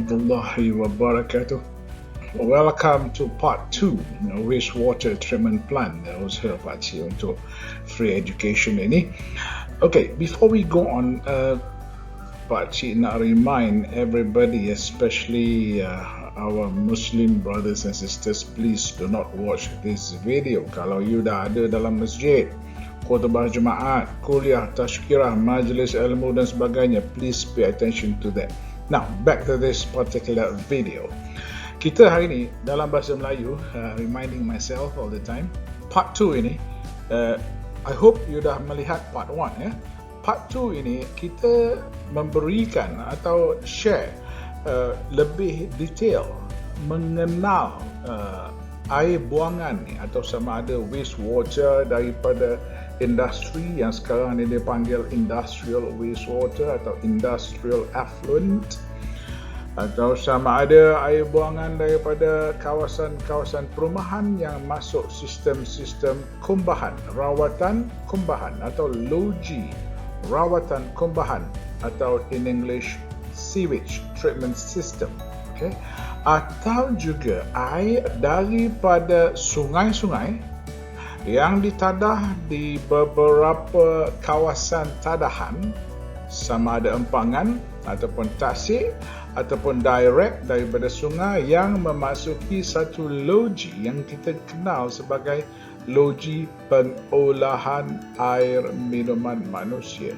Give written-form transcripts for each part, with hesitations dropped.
warahmatullahi wabarakatuh. Welcome to part 2, wastewater treatment plant. That was here PokCik untuk free education ini. Okay, before we go on, PokCik nak remind everybody, especially our Muslim brothers and sisters, please do not watch this video kalau you dah ada dalam masjid, khutbah Jumaat, kuliah, tazkirah, majlis ilmu dan sebagainya. Please pay attention to that. Now, back to this particular video. Kita hari ini dalam bahasa Melayu, reminding myself all the time, part 2 ini, I hope you dah melihat part 1 ya. Part 2 ini kita memberikan atau share lebih detail mengenal air buangan ni, atau sama ada wastewater daripada industri yang sekarang ini dipanggil industrial wastewater atau industrial effluent, atau sama ada air buangan daripada kawasan-kawasan perumahan yang masuk sistem-sistem kumbahan, rawatan kumbahan atau loji rawatan kumbahan, atau in English sewage treatment system, okay? Atau juga air daripada sungai-sungai yang ditadah di beberapa kawasan tadahan, sama ada empangan ataupun tasik ataupun direct daripada sungai yang memasuki satu loji yang kita kenal sebagai loji pengolahan air minuman manusia.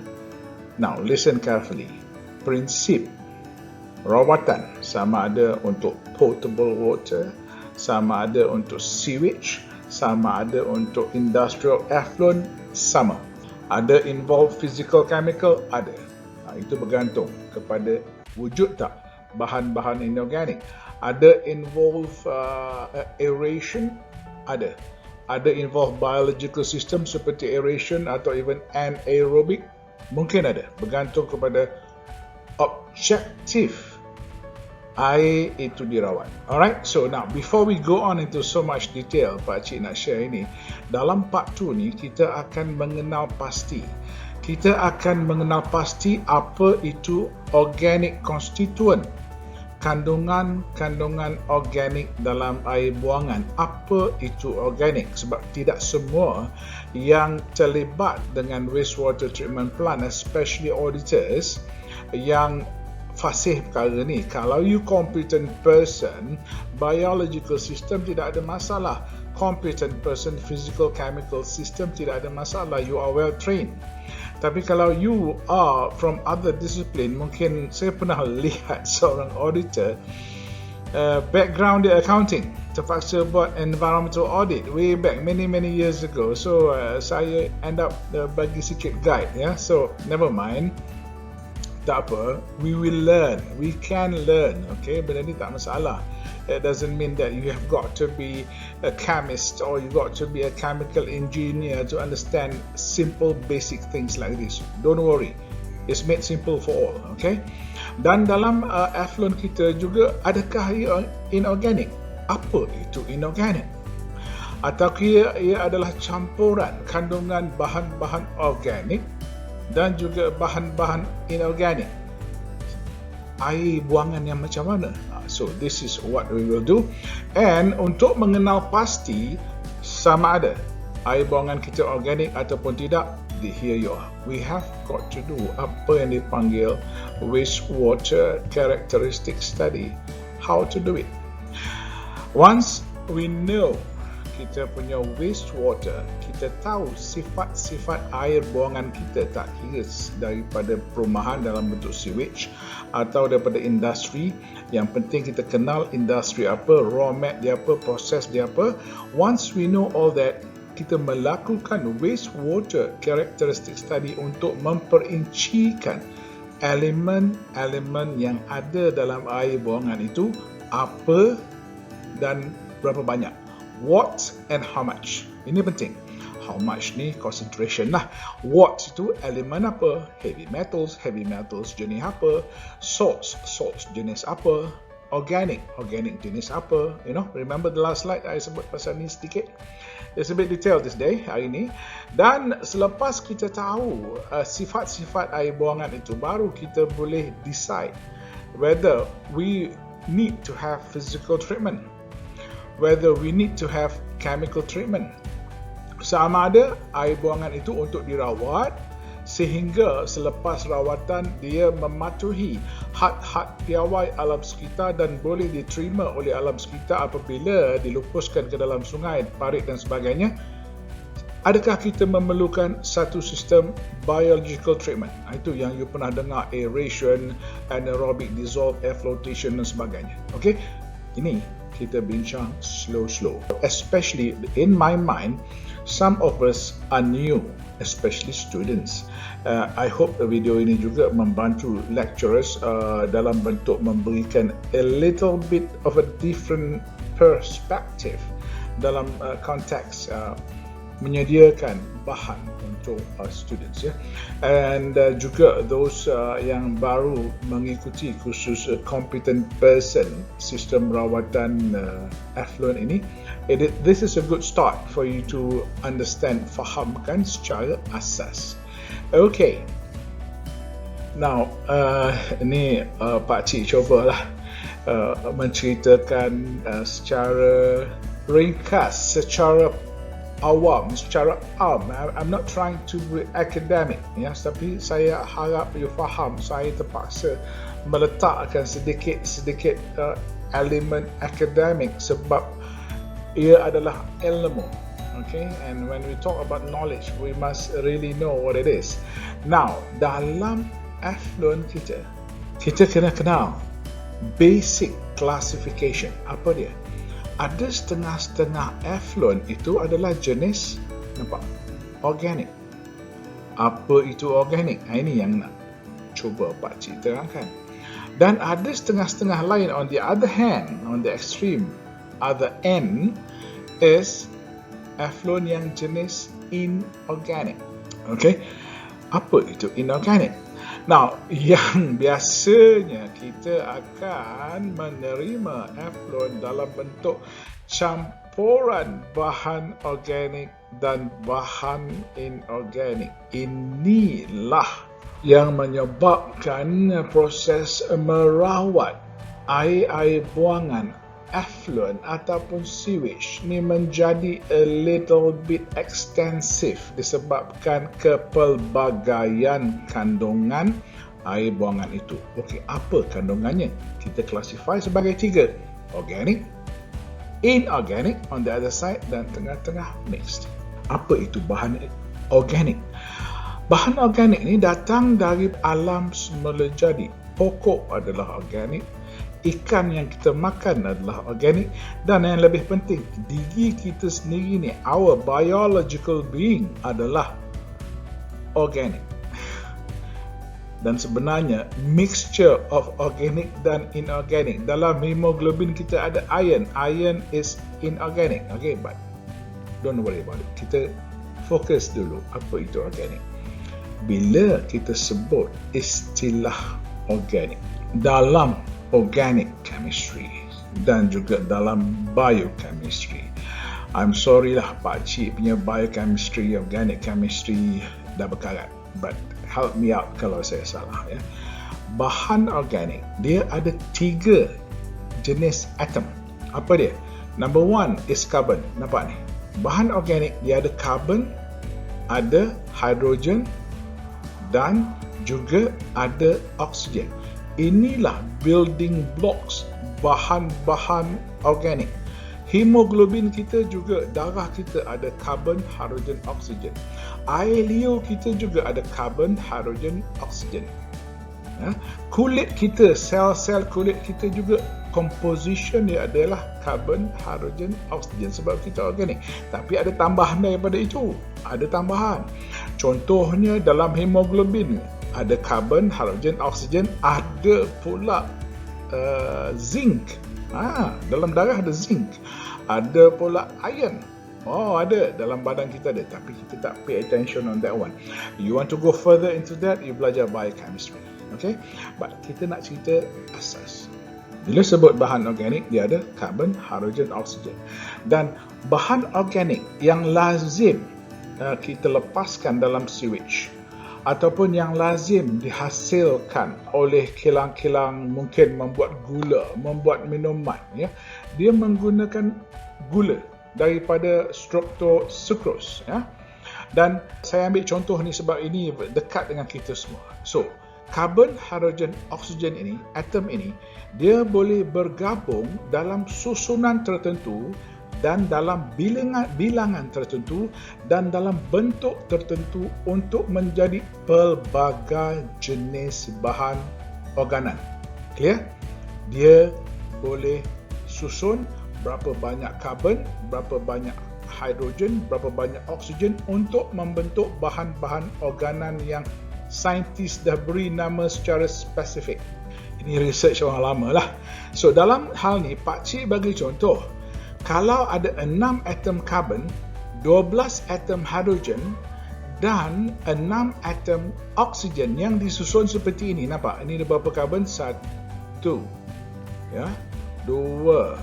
Now listen carefully. Prinsip rawatan sama ada untuk potable water, sama ada untuk sewage, sama ada untuk industrial effluent, sama. Ada involve physical chemical, ada. Itu bergantung kepada wujud tak bahan-bahan inorganik. Ada involve aeration, ada. Ada involve biological system seperti aeration atau even anaerobic, mungkin ada. Bergantung kepada objektif air itu dirawat. Alright, so now before we go on into so much detail, PokCik nak share ini, dalam part 2 ni kita akan mengenal pasti. Kita akan mengenal pasti apa itu organic constituent, kandungan-kandungan organik dalam air buangan. Apa itu organik? Sebab tidak semua yang terlibat dengan wastewater treatment plant, especially auditors, yang fasih perkara ni. Kalau you competent person, biological system tidak ada masalah. Competent person, physical chemical system tidak ada masalah. You are well trained. Tapi kalau you are from other discipline, mungkin saya pernah lihat seorang auditor, background dia accounting, terpaksa buat environmental audit way back many years ago. So saya end up bagi sikit guide ya. So never mind. Tak apa, we will learn, we can learn, okay? Benda ni tak masalah. It doesn't mean that you have got to be a chemist or you got to be a chemical engineer to understand simple basic things like this. Don't worry, it's made simple for all, okay? Dan dalam effluent kita juga, adakah ia inorganic? Apa itu inorganic? Atau ia adalah campuran kandungan bahan-bahan organik dan juga bahan-bahan inorganik. Air buangan yang macam mana? So this is what we will do. And untuk mengenal pasti sama ada air buangan kita organik ataupun tidak, here you are. We have got to do apa yang dipanggil wastewater characteristic study. How to do it? Once we know kita punya wastewater, kita tahu sifat-sifat air buangan kita, tak kira daripada perumahan dalam bentuk sewage atau daripada industri. Yang penting kita kenal industri apa, raw mat dia apa, proses dia apa. Once we know all that, kita melakukan wastewater characteristic study untuk memperincikan elemen-elemen yang ada dalam air buangan itu apa dan berapa banyak. What and how much. Ini penting. How much ni concentration lah. What itu elemen apa? Heavy metals jenis apa? Salts jenis apa? Organic jenis apa? You know, remember the last slide I sebut pasal ni sedikit? It's a bit detailed this day, hari ini. Dan selepas kita tahu sifat-sifat air buangan itu, baru kita boleh decide whether we need to have physical treatment, whether we need to have chemical treatment. Sama ada air buangan itu untuk dirawat sehingga selepas rawatan dia mematuhi had-had piawai alam sekitar dan boleh diterima oleh alam sekitar apabila dilupuskan ke dalam sungai, parit dan sebagainya. Adakah kita memerlukan satu sistem biological treatment? Itu yang you pernah dengar, aeration, anaerobic dissolved air flotation dan sebagainya. Okey, ini kita bincang slow-slow. Especially in my mind, some of us are new, especially students. I hope video ini juga membantu lecturers dalam bentuk memberikan a little bit of a different perspective dalam konteks menyediakan bahan untuk students, ya. And juga those yang baru mengikuti kursus competent person sistem rawatan effluent ini, this is a good start for you to understand, fahamkan secara asas. Okay, now ini Pakcik cubalah menceritakan secara ringkas, secara awam, secara I'm not trying to be academic, ya, tapi saya harap you faham saya terpaksa meletakkan sedikit elemen akademik sebab ia adalah ilmu. Okay, and when we talk about knowledge, we must really know what it is. Now, dalam effluent kita kena kenal basic classification. Apa dia? Ada setengah-setengah effluent itu adalah jenis, nampak, organic. Apa itu organic? Ini yang nak cuba Pakcik terangkan. Dan ada setengah-setengah lain, on the other hand, on the extreme, other end, is effluent yang jenis inorganic. Okay, apa itu inorganic? Now, yang biasanya kita akan menerima effluent dalam bentuk campuran bahan organik dan bahan inorganik. Inilah yang menyebabkan proses merawat air buangan effluent ataupun sewage ni menjadi a little bit extensive disebabkan kepelbagaian kandungan air buangan itu. Okey, apa kandungannya? Kita classify sebagai 3. Organic, inorganic on the other side, dan tengah-tengah mixed. Apa itu bahan organik? Bahan organik ni datang dari alam semula jadi. Pokok adalah organik, ikan yang kita makan adalah organik, dan yang lebih penting, diri kita sendiri ni, our biological being adalah organic. Dan sebenarnya mixture of organic dan inorganic. Dalam hemoglobin kita ada iron. Iron is inorganic. Okay, but don't worry about it. Kita fokus dulu apa itu organic. Bila kita sebut istilah organic dalam organic chemistry dan juga dalam biochemistry, I'm sorry lah Pakcik punya biochemistry, organic chemistry dah berkarat, but help me out kalau saya salah, ya. Bahan organik dia ada 3 jenis atom. Apa dia? Number 1 is carbon. Nampak ni? Bahan organik dia ada carbon, ada hydrogen dan juga ada oksigen. Inilah building blocks bahan-bahan organik. Hemoglobin kita juga, darah kita ada carbon, hydrogen, oksigen. Air liur kita juga ada carbon, hydrogen, oksigen. Kulit kita, sel-sel kulit kita juga, composition dia adalah carbon, hydrogen, oksigen sebab kita organik. Tapi ada tambahan daripada itu. Ada tambahan. Contohnya dalam hemoglobin ada carbon, hydrogen, oksigen, ada pula zinc. Dalam darah ada zinc. Ada pula iron. Ada dalam badan kita ada, tapi kita tak pay attention on that one. You want to go further into that, you belajar biochemistry. Okay? But kita nak cerita asas. Bila sebut bahan organik, dia ada carbon, hydrogen, oksigen. Dan bahan organik yang lazim kita lepaskan dalam sewage ataupun yang lazim dihasilkan oleh kilang-kilang mungkin membuat gula, membuat minuman, ya. Dia menggunakan gula daripada struktur sukrose, ya. Dan saya ambil contoh ni sebab ini dekat dengan kita semua. So, karbon, hidrogen, oksigen ini, atom ini, dia boleh bergabung dalam susunan tertentu dan dalam bilangan tertentu dan dalam bentuk tertentu untuk menjadi pelbagai jenis bahan organan. Clear? Dia boleh susun berapa banyak karbon, berapa banyak hidrogen, berapa banyak oksigen untuk membentuk bahan-bahan organan yang saintis dah beri nama secara spesifik. Ini research orang lama lah. So dalam hal ni, PokCik bagi contoh, kalau ada 6 atom karbon, 12 atom hidrogen dan 6 atom oksigen yang disusun seperti ini. Nampak? Ini ada berapa karbon? 1, ya, 2,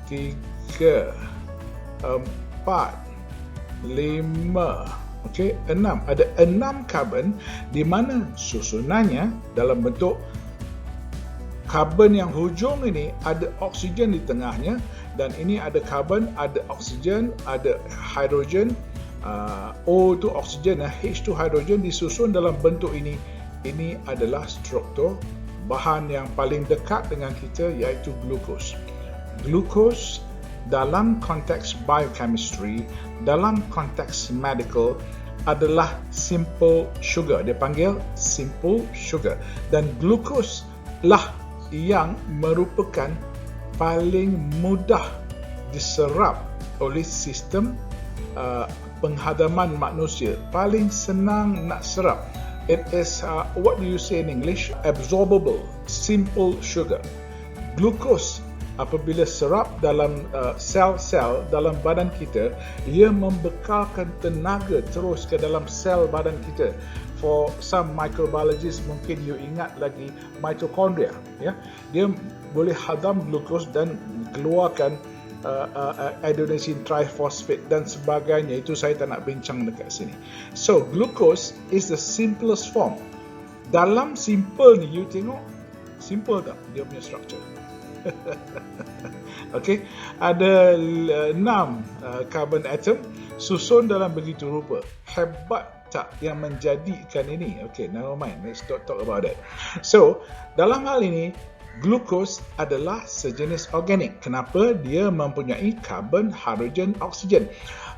3, 4, 5, okey, 6. Ada 6 karbon di mana susunannya dalam bentuk karbon yang hujung ini ada oksigen di tengahnya, dan ini ada karbon, ada oksigen, ada hidrogen, O itu oksigen, H itu hidrogen, disusun dalam bentuk ini. Ini adalah struktur bahan yang paling dekat dengan kita, iaitu glukos. Glukos dalam konteks biochemistry, dalam konteks medical, adalah simple sugar. Dia panggil simple sugar. Dan glukos lah yang merupakan paling mudah diserap oleh sistem penghadaman manusia. Paling senang nak serap. It is, what do you say in English? Absorbable, simple sugar. Glukos apabila serap dalam sel-sel dalam badan kita, ia membekalkan tenaga terus ke dalam sel badan kita. For some microbiologists, mungkin you ingat lagi mitochondria, ya. Dia boleh hadam glukos dan keluarkan adenosine triphosphate dan sebagainya. Itu saya tak nak bincang dekat sini. So, glucose is the simplest form. Dalam simple ni, you tengok simple tak dia punya structure? Okey, ada 6 carbon atom susun dalam begitu rupa. Hebat tak yang menjadikan ini? Okay, never mind, let's talk about that. So, dalam hal ini, glukos adalah sejenis organik. Kenapa? Dia mempunyai karbon, hidrogen, oksigen.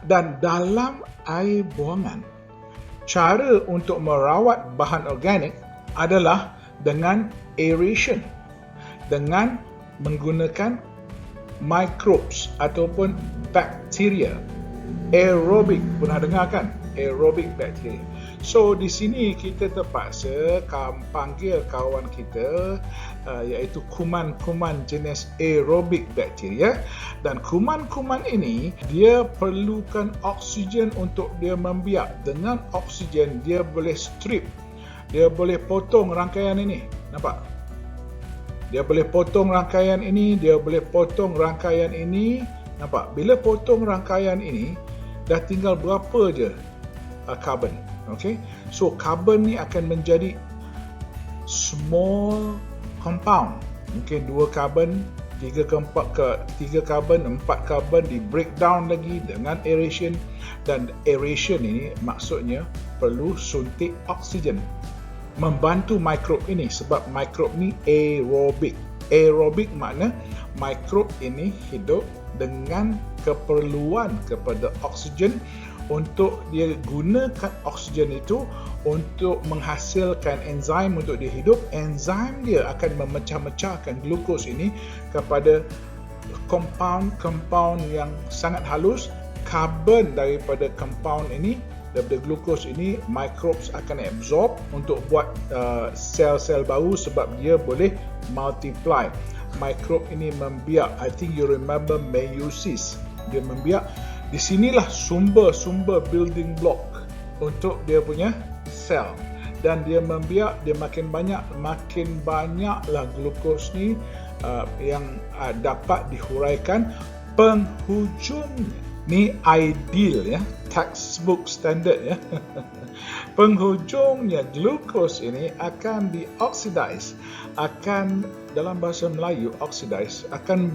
Dan dalam air buangan, cara untuk merawat bahan organik adalah dengan aeration, dengan menggunakan microbes ataupun bakteria. Aerobic, pernah dengar kan? Aerobic bacteria. So di sini kita terpaksa panggil kawan kita iaitu kuman-kuman jenis aerobic bacteria, dan kuman-kuman ini dia perlukan oksigen untuk dia membiak. Dengan oksigen dia boleh strip, dia boleh potong rangkaian ini. Nampak? Dia boleh potong rangkaian ini, dia boleh potong rangkaian ini. Nampak? Bila potong rangkaian ini, dah tinggal berapa je carbon. Okay? So carbon ni akan menjadi small compound. Mungkin 2 carbon, 3 carbon, 4 carbon, di breakdown lagi dengan aeration. Dan aeration ini maksudnya perlu suntik oksigen membantu mikrob ini, sebab mikrob ni aerobik. Aerobik makna mikrob ini hidup dengan keperluan kepada oksigen, untuk dia gunakan oksigen itu untuk menghasilkan enzim untuk dia hidup. Enzim dia akan memecah-mecahkan glukos ini kepada compound yang sangat halus. Karbon daripada compound ini, daripada glukos ini, microbes akan absorb untuk buat sel-sel baru, sebab dia boleh multiply. Mikrob ini membiak. I think you remember meiosis. Dia membiak. Di sinilah sumber building block untuk dia punya sel. Dan dia membiak, dia makin banyaklah glukos ni yang dapat dihuraikan. Penghujung ni ideal, ya. textbook standard ya. Penghujungnya glukos ini akan dioksidize, akan dalam bahasa Melayu oxidize, akan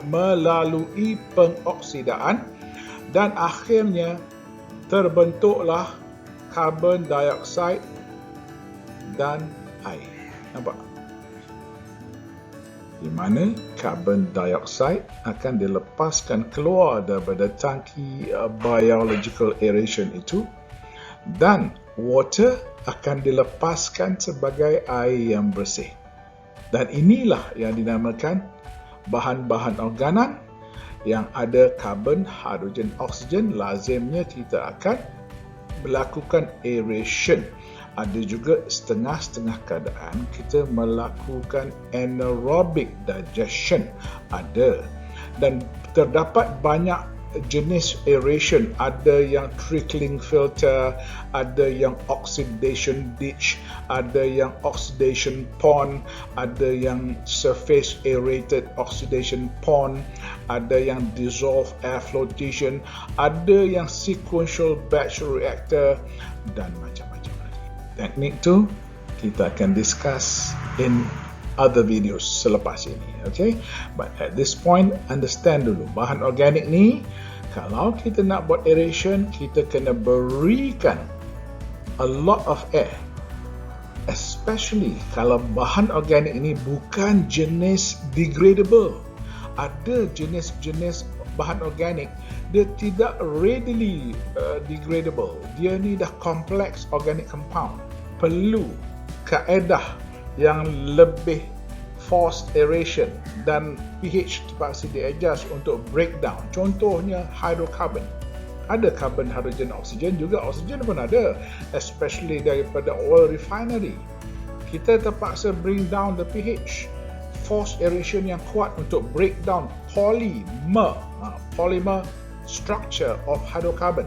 melalui pengoksidaan dan akhirnya terbentuklah karbon dioksida dan air. Nampak? Di mana karbon dioksida akan dilepaskan keluar daripada tangki biological aeration itu dan water akan dilepaskan sebagai air yang bersih. Dan inilah yang dinamakan bahan-bahan organik yang ada karbon, hidrogen, oksigen. Lazimnya kita akan melakukan aeration. Ada juga setengah-setengah keadaan kita melakukan anaerobic digestion. Ada. Dan terdapat banyak jenis aeration. Ada yang trickling filter, ada yang oxidation ditch, ada yang oxidation pond, ada yang surface aerated oxidation pond, ada yang dissolved air flotation, ada yang sequential batch reactor dan macam-macam. Teknik tu kita akan discuss in other videos selepas ini, okay? But at this point, understand dulu bahan organik ni, kalau kita nak buat aeration, kita kena berikan a lot of air, especially kalau bahan organik ini bukan jenis degradable. Ada jenis-jenis bahan organik dia tidak readily degradable. Dia ni dah complex organic compound, perlu kaedah yang lebih forced aeration dan pH terpaksa di-adjust untuk breakdown. Contohnya hydrocarbon. Ada carbon, hydrogen, oksigen, juga oksigen pun ada, especially daripada oil refinery. Kita terpaksa bring down the pH. Forced aeration yang kuat untuk breakdown polymer structure of hydrocarbon.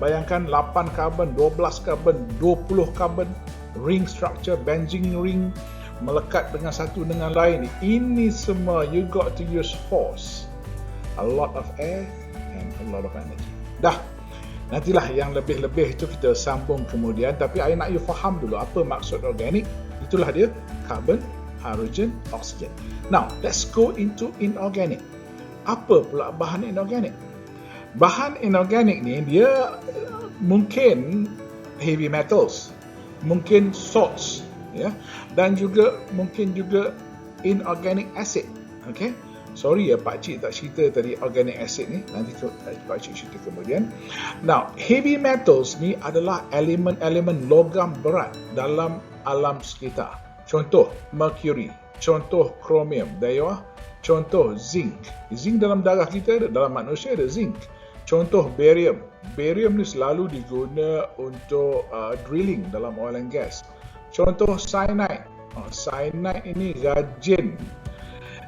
Bayangkan 8 carbon, 12 carbon, 20 carbon, ring structure, benzene ring, melekat dengan satu dengan lain. Ini semua you got to use force. A lot of air and a lot of energy. Dah, nantilah yang lebih-lebih itu kita sambung kemudian. Tapi I nak you faham dulu apa maksud organik. Itulah dia, carbon, hydrogen, oxygen. Now, let's go into inorganic. Apa pula bahan inorganic? Bahan inorganik ni dia mungkin heavy metals, mungkin salts, ya, dan juga mungkin juga inorganic acid. Okay, sorry ya Pakcik tak cerita tadi organic acid ni, nanti Pakcik cerita kemudian. Now, heavy metals ni adalah elemen-elemen logam berat dalam alam sekitar. Contoh mercury, contoh chromium, contoh zinc. Zinc dalam darah kita ada, dalam manusia ada zinc. Contoh barium. Barium ni selalu diguna untuk drilling dalam oil and gas. Contoh cyanide. Cyanide ini rajin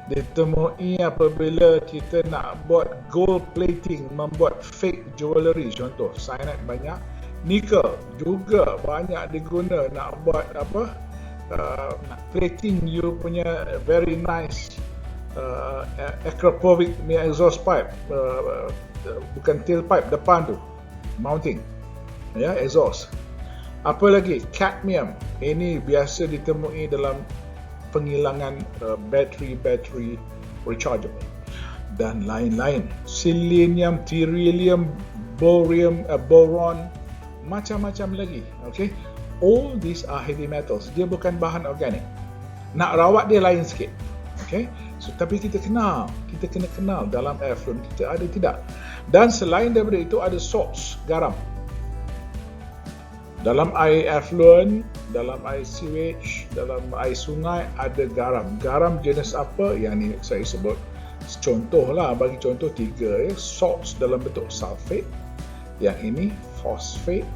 ditemui apabila kita nak buat gold plating, membuat fake jewellery. Contoh cyanide banyak. Nickel juga banyak diguna nak buat apa? Nak plating you punya very nice acropovic exhaust pipe, bukan tailpipe depan tu, mounting, ya, exhaust. Apa lagi? Cadmium. Ini biasa ditemui dalam penghilangan bateri rechargeable dan lain-lain. Selenium, beryllium, boron, macam-macam lagi. Okay, all these are heavy metals. Dia bukan bahan organik. Nak rawat dia lain sikit. Okay, so, tapi kita kena kenal dalam effluent kita ada tidak. Dan selain daripada itu ada salts, garam. Dalam air effluent, dalam air sewage, dalam air sungai ada garam. Garam jenis apa? Yang ni saya sebut contohlah, bagi contoh 3 ya. Salts dalam bentuk sulfate, yang ini phosphate,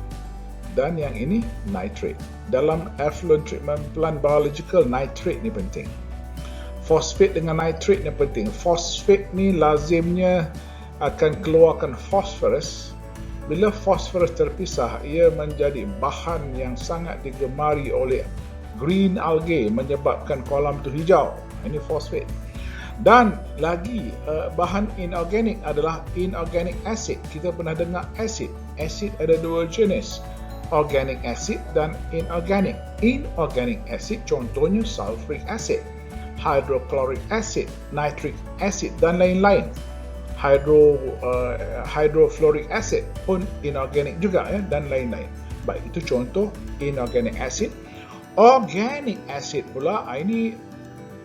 dan yang ini nitrate. Dalam effluent treatment plant biological, nitrate ni penting. Phosphate dengan nitrate ni penting. Phosphate ni lazimnya akan keluarkan phosphorus. Bila phosphorus terpisah, ia menjadi bahan yang sangat digemari oleh green algae, menyebabkan kolam itu hijau. Ini phosphate. Dan lagi bahan inorganik adalah inorganic acid. Kita pernah dengar acid. Acid ada dua jenis, organic acid dan inorganic. Inorganic acid contohnya sulfuric acid, hydrochloric acid, nitric acid dan lain-lain. Hydrofluoric acid pun inorganik juga ya, dan lain-lain. Baik, itu contoh inorganic acid. Organic acid pula, ini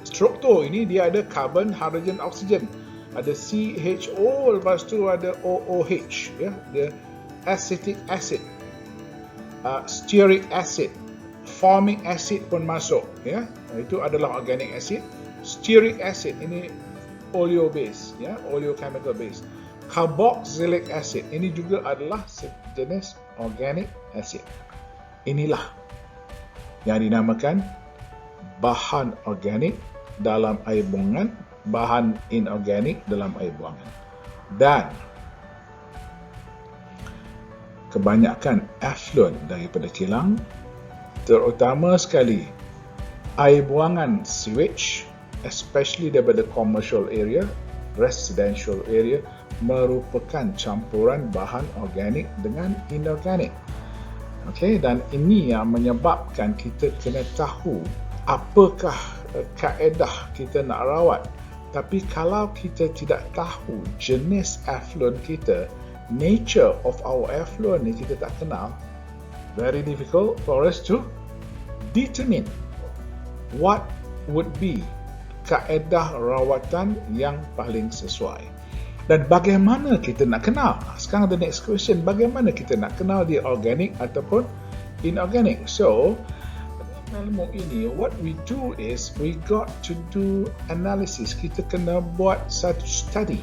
struktur ini dia ada carbon, hydrogen, oksigen. Ada CHO, lepas tu ada OOH ya, dia acetic acid, stearic acid, formic acid pun masuk ya. Itu adalah organic acid. Stearic acid ini oleo base ya, oleochemical base. Carboxylic acid ini juga adalah sejenis organic acid. Inilah yang dinamakan bahan organik dalam air buangan, bahan inorganik dalam air buangan. Dan kebanyakan effluent daripada kilang, terutama sekali air buangan sewage, especially daripada commercial area, residential area, merupakan campuran bahan organik dengan inorganik. Okey, dan ini yang menyebabkan kita kena tahu apakah kaedah kita nak rawat. Tapi kalau kita tidak tahu jenis effluent kita, nature of our effluent ni kita tak kenal, very difficult for us to determine what would be kaedah rawatan yang paling sesuai. Dan bagaimana kita nak kenal? Sekarang the next question, bagaimana kita nak kenal dia organic ataupun inorganic? So, ilmu ini, what we do is we got to do analysis. Kita kena buat satu study.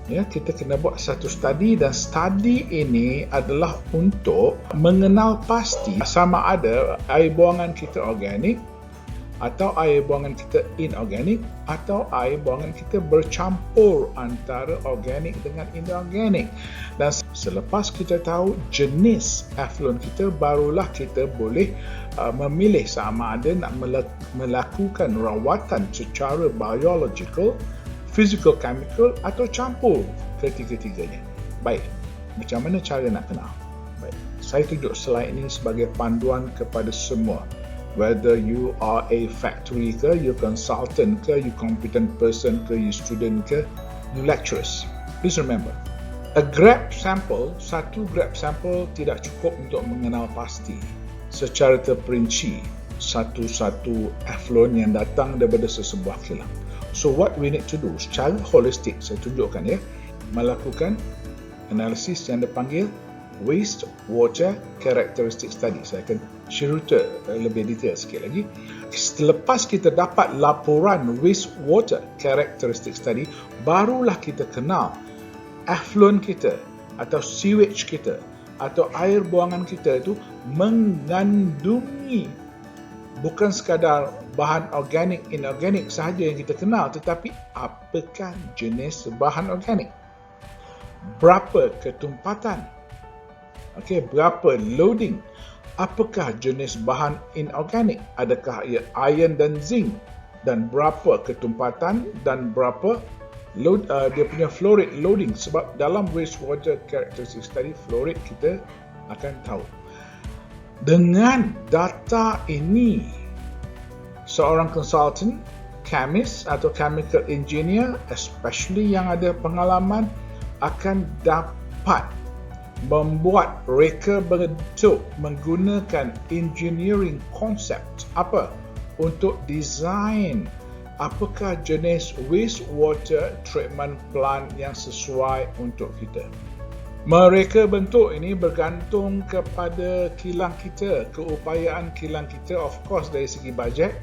Ya, kita kena buat satu study, dan study ini adalah untuk mengenal pasti sama ada air buangan kita organik atau air buangan kita inorganik, atau air buangan kita bercampur antara organik dengan inorganik. Dan selepas kita tahu jenis effluent kita, barulah kita boleh memilih sama ada nak melakukan rawatan secara biological, physical, chemical atau campur ketiga-tiganya. Baik, macam mana cara nak kenal? Baik, saya tunjuk slide ini sebagai panduan kepada semua. Whether you are a factory ke, you consultant ke, you competent person ke, you student ke, you lecturers. Please remember, a grab sample, satu grab sample tidak cukup untuk mengenal pasti secara terperinci satu-satu effluent yang datang daripada sesebuah kilang. So what we need to do secara holistik, saya tunjukkan ya, melakukan analisis yang dipanggil Wastewater Characteristic Study. Saya akan cerita lebih detail sikit lagi. Selepas kita dapat laporan Wastewater Characteristic Study, barulah kita kenal effluent kita atau sewage kita atau air buangan kita itu mengandungi bukan sekadar bahan organik, inorganik sahaja yang kita kenal, tetapi apakah jenis bahan organik, berapa ketumpatan, okey, berapa loading, apakah jenis bahan inorganik, adakah ia iron dan zinc, dan berapa ketumpatan dan berapa load, dia punya flow rate loading. Sebab dalam wastewater characteristic study, flow rate kita akan tahu. Dengan data ini, seorang consultant, chemist atau chemical engineer, especially yang ada pengalaman, akan dapat membuat reka bentuk menggunakan engineering concept apa untuk design apakah jenis wastewater treatment plant yang sesuai untuk kita. Mereka bentuk ini bergantung kepada kilang kita, keupayaan kilang kita, of course dari segi bajet,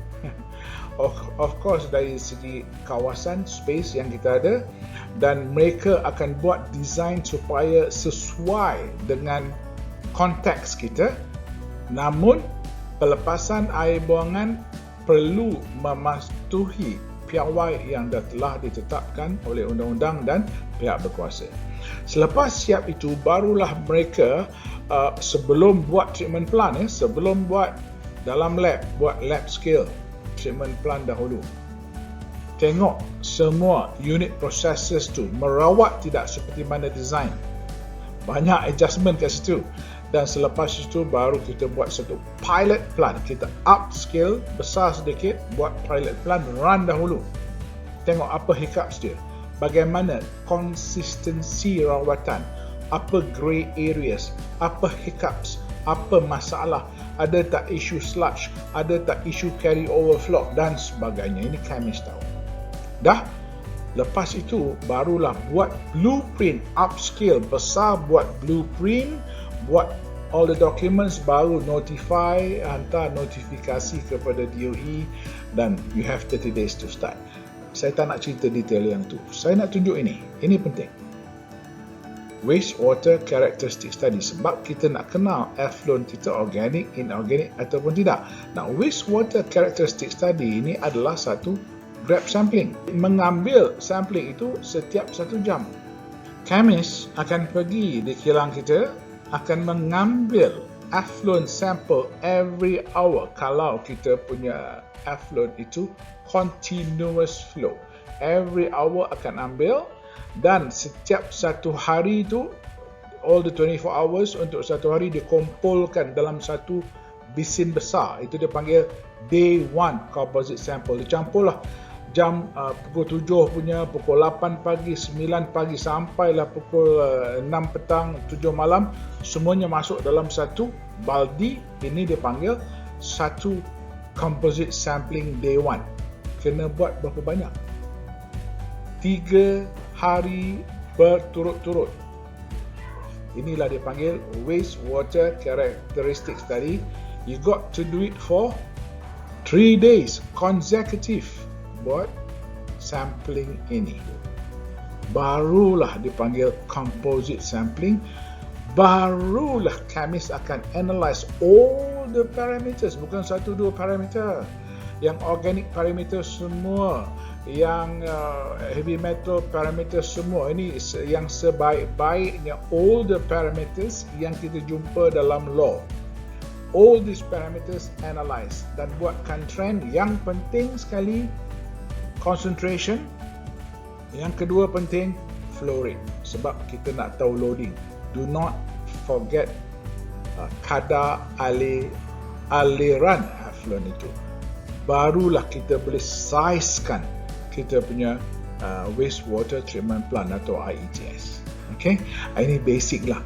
of course dari segi kawasan, space yang kita ada, dan mereka akan buat design supaya sesuai dengan konteks kita. Namun pelepasan air buangan perlu mematuhi piawai yang dah telah ditetapkan oleh undang-undang dan pihak berkuasa. Selepas siap itu, barulah mereka sebelum buat treatment plant, sebelum buat dalam lab, buat lab scale treatment plant dahulu. Tengok semua unit processes tu merawat tidak seperti mana design. Banyak adjustment kat situ. Dan selepas itu baru kita buat satu pilot plan. Kita upscale besar sedikit, buat pilot plan, run dahulu. Tengok apa hiccups dia. Bagaimana konsistensi rawatan. Apa grey areas. Apa hiccups. Apa masalah. Ada tak isu sludge. Ada tak isu carry overflow dan sebagainya. Ini chemist tahu. Dah. Lepas itu barulah buat blueprint, upscale besar, buat blueprint, buat all the documents, baru notify, hantar notifikasi kepada DOE dan you have 30 days to start. Saya tak nak cerita detail yang tu. Saya nak tunjuk ini. Ini penting. Wastewater characteristic study, sebab kita nak kenal effluent kita organic, inorganic ataupun tidak. Nah, wastewater characteristic study ini adalah satu grab sampling. Mengambil sampling itu setiap 1 jam. Chemist akan pergi di kilang kita, akan mengambil effluent sample every hour. Kalau kita punya effluent itu continuous flow, every hour akan ambil, dan setiap 1 hari itu, all the 24 hours untuk 1 hari dikumpulkan dalam satu bisin besar. Itu dia panggil day 1 composite sample. Dicampurlah jam pukul 7 punya, pukul 8 pagi, 9 pagi sampailah pukul 6 petang, 7 malam, semuanya masuk dalam satu baldi. Ini dipanggil satu composite sampling day 1. Kena buat berapa banyak? 3 hari berturut-turut. Inilah dipanggil wastewater characteristic study. You got to do it for 3 days consecutive. Buat sampling ini. Barulah dipanggil composite sampling. Barulah chemist akan analyze all the parameters. Bukan 1-2 parameter. Yang organic parameter semua. Yang heavy metal parameter semua. Ini yang sebaik-baiknya. All the parameters yang kita jumpa dalam law. All these parameters analyze. Dan buatkan trend. Yang penting sekali, concentration. Yang kedua penting, flow rate. Sebab kita nak tahu loading. Do not forget kadar aliran effluent itu. Barulah kita boleh sizekan kita punya wastewater treatment plant atau IETS. Okay? Ini basic lah.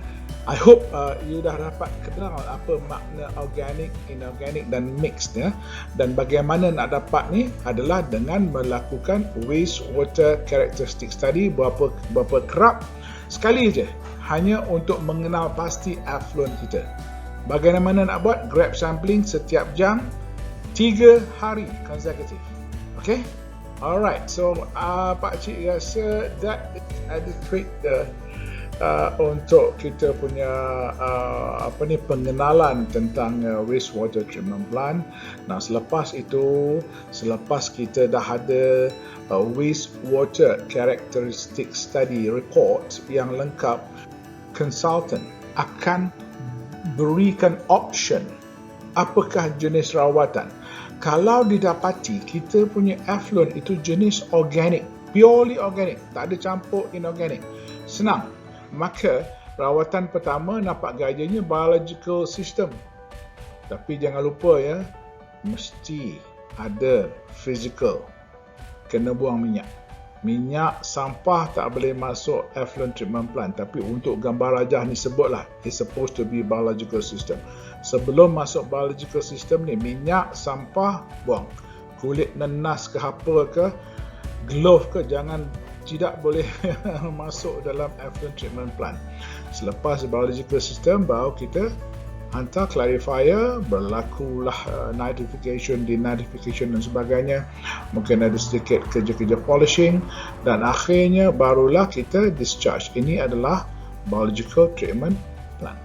I hope you dah dapat kenal apa makna organic, inorganic dan mixed ya. Dan bagaimana nak dapat ni adalah dengan melakukan wastewater characteristic study berapa kerap sekali je, hanya untuk mengenal pasti effluent kita. Bagaimana nak buat? Grab sampling setiap jam 3 hari consecutive. Okay? Alright, so Pakcik rasa that is adequate untuk kita punya pengenalan tentang wastewater treatment plant. Nah, selepas itu, selepas kita dah ada wastewater characteristic study report yang lengkap, consultant akan berikan option apakah jenis rawatan. Kalau didapati kita punya effluent itu jenis organic, purely organic, tak ada campur inorganic, senang. Maka rawatan pertama nampak gayanya biological system. Tapi jangan lupa ya, mesti ada physical. Kena buang minyak. Minyak sampah tak boleh masuk effluent treatment plant. Tapi untuk gambar rajah ni sebutlah, it's supposed to be biological system. Sebelum masuk biological system ni, minyak, sampah, buang. Kulit nenas ke apa ke, glove ke, jangan, tidak boleh masuk dalam effluent treatment plant. Selepas biological system, baru kita hantar clarifier, berlakulah nitrification, denitrification dan sebagainya. Mungkin ada sedikit kerja-kerja polishing dan akhirnya barulah kita discharge. Ini adalah biological treatment plant.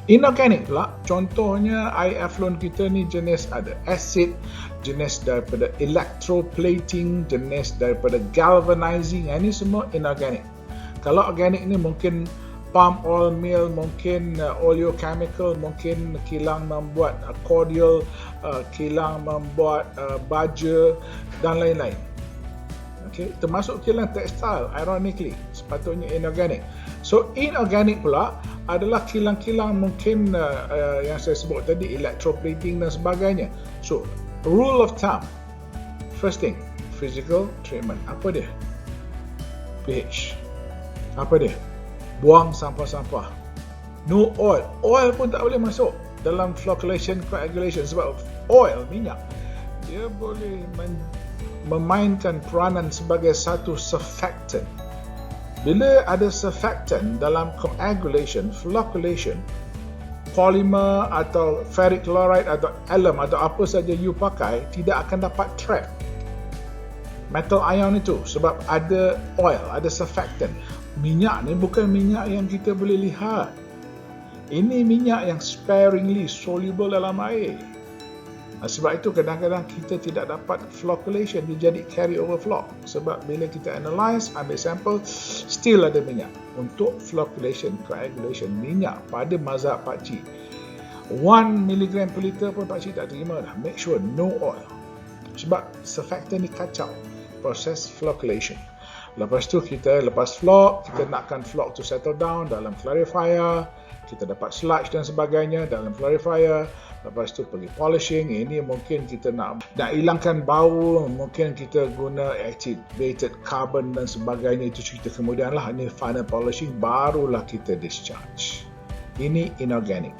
Inorganic pula, contohnya air effluent kita ni jenis ada acid jenis daripada electroplating, jenis daripada galvanizing. Ini semua inorganic. Kalau organic ni mungkin palm oil mill, mungkin oleochemical, mungkin kilang membuat cordial, kilang membuat baja dan lain-lain. Okay, termasuk kilang tekstil, ironically, sepatutnya inorganic. So inorganic pula adalah kilang-kilang mungkin yang saya sebut tadi, electroplating dan sebagainya. So rule of thumb, first thing, physical treatment. Apa dia? pH. Apa dia? Buang sampah-sampah. No oil. Oil pun tak boleh masuk dalam flocculation, coagulation, sebab oil, minyak, dia boleh memainkan peranan sebagai satu surfactant. Bila ada surfactant dalam coagulation, flocculation, polymer atau ferric chloride atau alum atau apa saja you pakai tidak akan dapat trap metal ion itu sebab ada oil, ada surfactant. Minyak ni bukan minyak yang kita boleh lihat. Ini minyak yang sparingly soluble dalam air. Sebab itu kadang-kadang kita tidak dapat flocculation, dia jadi carry over floc. Sebab bila kita analyse, ambil sampel, still ada minyak. Untuk flocculation, coagulation, minyak pada mazhab PokCik 1 mg per liter pun PokCik tak terima dah. Make sure no oil. Sebab surfactant ni kacau proses flocculation. Lepas tu kita lepas floc, kita nakkan floc to settle down dalam clarifier, kita dapat sludge dan sebagainya dalam clarifier. Lepas tu pergi polishing. Ini mungkin kita nak hilangkan bau, mungkin kita guna activated carbon dan sebagainya. Itu cerita kemudian lah. Ini final polishing, barulah kita discharge. Ini inorganic.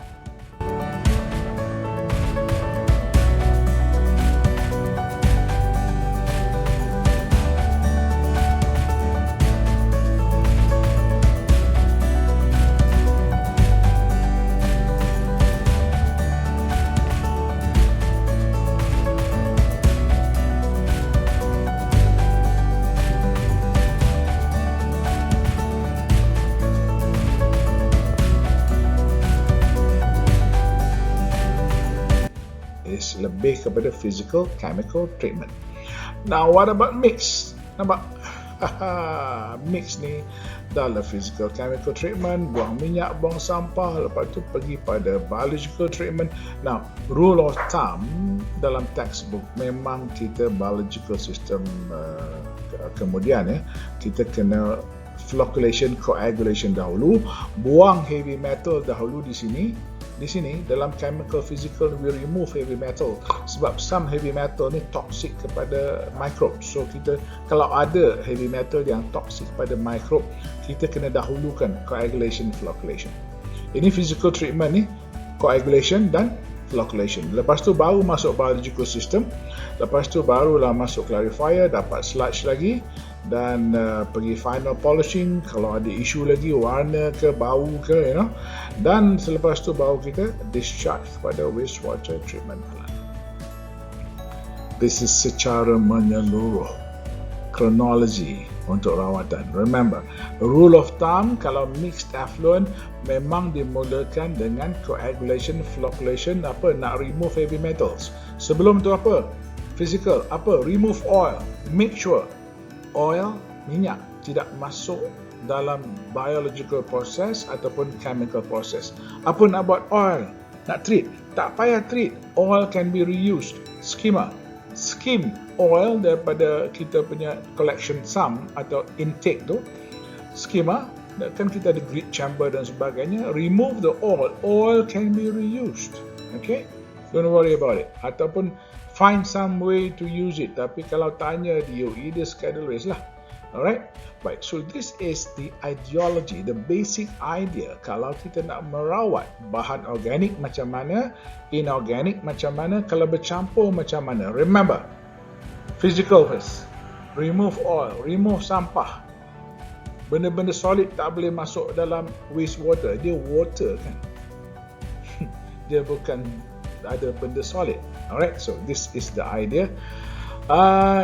Lebih kepada physical chemical treatment. Now what about mix? Nampak? Mix ni dalam physical chemical treatment, buang minyak, buang sampah, lepas tu pergi pada biological treatment. Now rule of thumb dalam textbook memang kita biological system kemudian kita kena flocculation, coagulation dahulu, buang heavy metal dahulu di sini. Di sini dalam chemical physical we remove heavy metal sebab some heavy metal ni toxic kepada microbe. So kita kalau ada heavy metal yang toxic pada microbe, kita kena dahulukan coagulation, flocculation. Ini physical treatment ni, coagulation dan flocculation. Lepas tu baru masuk biological system. Lepas tu barulah masuk clarifier, dapat sludge lagi dan pergi final polishing kalau ada isu lagi warna ke bau ke, dan selepas tu baru kita discharge pada wastewater treatment plant. This is secara menyeluruh kronologi untuk rawatan. Remember, rule of thumb kalau mixed effluent memang dimulakan dengan coagulation, flocculation, nak remove heavy metals. Sebelum tu apa? Physical, remove oil. Make sure oil, minyak tidak masuk dalam biological process ataupun chemical process. Apa nak buat oil? Nak treat? Tak payah treat. Oil can be reused. Skimmer. Skim oil daripada kita punya collection sum atau intake tu. Skimmer, kan kita ada grit chamber dan sebagainya. Remove the oil. Oil can be reused. Okay? Don't worry about it. Ataupun find some way to use it. Tapi kalau tanya you either schedule waste lah. Alright? Baik, so this is the ideology, the basic idea. Kalau kita nak merawat bahan organik macam mana, inorganic macam mana, kalau bercampur macam mana. Remember, physical first. Remove oil, remove sampah. Benda-benda solid tak boleh masuk dalam wastewater. Dia water kan. Dia bukan ada benda solid. Alright, so this is the idea.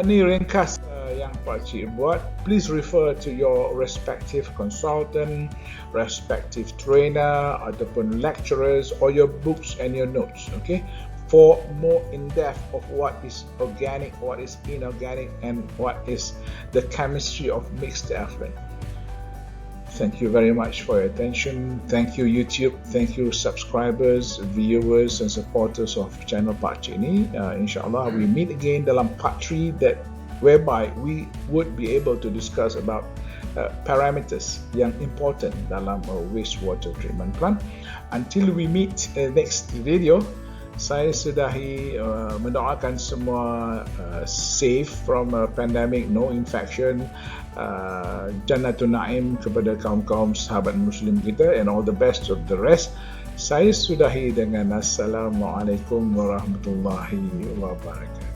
Ni ringkas yang PokCik buat. Please refer to your respective consultant, respective trainer ataupun lecturers or your books and your notes. Okay, for more in-depth of what is organic, what is inorganic, and what is the chemistry of mixed effluent. Thank you very much for your attention. Thank you YouTube. Thank you subscribers, viewers and supporters of channel PokCik ini. InsyaAllah we meet again dalam part 3 whereby we would be able to discuss about parameters yang important dalam wastewater treatment plant. Until we meet next video, saya sudahi mendoakan semua safe from pandemic, no infection, Jannatul Naim kepada kaum-kaum sahabat muslim kita, and all the best of the rest. Saya sudahi dengan Assalamualaikum warahmatullahi wabarakatuh.